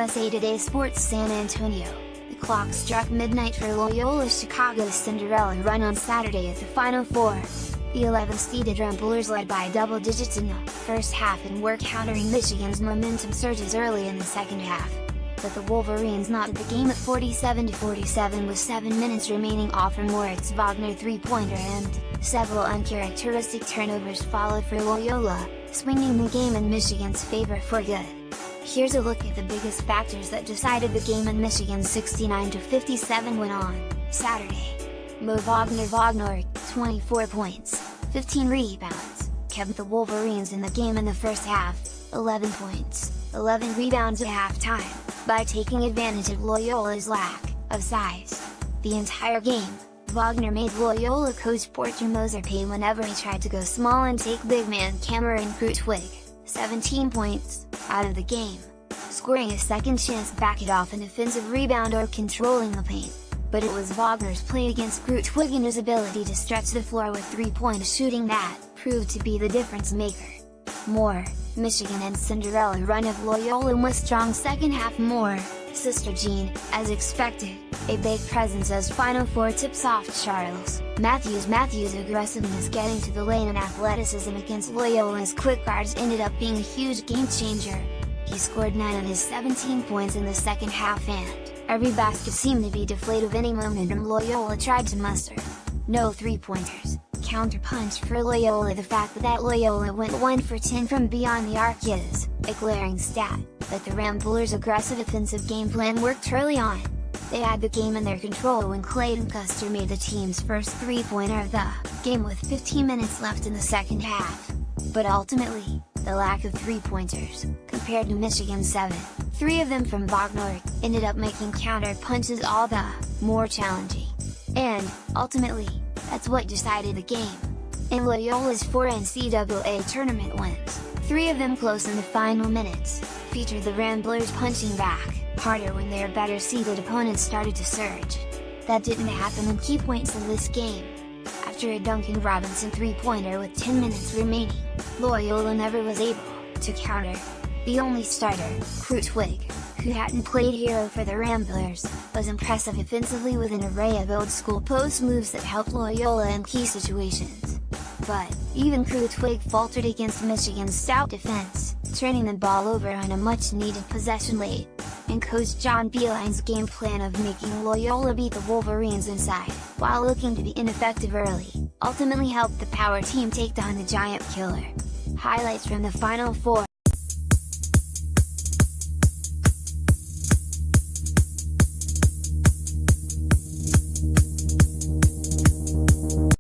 USA Today Sports San Antonio. The clock struck midnight for Loyola Chicago's Cinderella run on Saturday at the Final Four. The 11th-seeded Ramblers led by double digits in the first half and were countering Michigan's momentum surges early in the second half. But the Wolverines knotted the game at 47-47 with 7 minutes remaining off a Moritz Wagner three-pointer and several uncharacteristic turnovers followed for Loyola, swinging the game in Michigan's favor for good. Here's a look at the biggest factors that decided the game in Michigan's 69-57 win on Saturday. Mo Wagner, 24 points, 15 rebounds, kept the Wolverines in the game in the first half, 11 points, 11 rebounds at halftime, by taking advantage of Loyola's lack of size. The entire game, Wagner made Loyola coach Porter Moser pay whenever he tried to go small and take big man Cameron Krutwig, 17 points, out of the game, scoring a second chance back it off an offensive rebound or controlling the paint. But it was Wagner's play against Krutwig and his ability to stretch the floor with three-point shooting that proved to be the difference maker. Michigan and Cinderella run of Loyola was strong second half. Sister Jean, as expected, a big presence as Final Four tips off Charles Matthews' aggressiveness getting to the lane and athleticism against Loyola's quick guards ended up being a huge game changer. He scored 9 of his 17 points in the second half and every basket seemed to be deflated of any momentum Loyola tried to muster. No three-pointers. Counterpunch for Loyola. The fact that Loyola went 1 for 10 from beyond the arc is a glaring stat, but the Ramblers' aggressive offensive game plan worked early on. They had the game in their control when Clayton Custer made the team's first three-pointer of the game with 15 minutes left in the second half. But ultimately, the lack of three-pointers, compared to Michigan's 7, 3 of them from Wagner, ended up making counter-punches all the more challenging. And, ultimately, that's what decided the game. In Loyola's 4 NCAA tournament wins, 3 of them close in the final minutes, featured the Ramblers punching back harder when their better-seeded opponents started to surge. That didn't happen in key points in this game. After a Duncan Robinson three-pointer with 10 minutes remaining, Loyola never was able to counter. The only starter, Krutwig, who hadn't played hero for the Ramblers, was impressive offensively with an array of old-school post moves that helped Loyola in key situations. But, even Krutwig faltered against Michigan's stout defense, turning the ball over on a much-needed possession late. And Coach John Beilein's game plan of making Loyola beat the Wolverines inside, while looking to be ineffective early, ultimately helped the power team take down the giant killer. Highlights from the Final Four.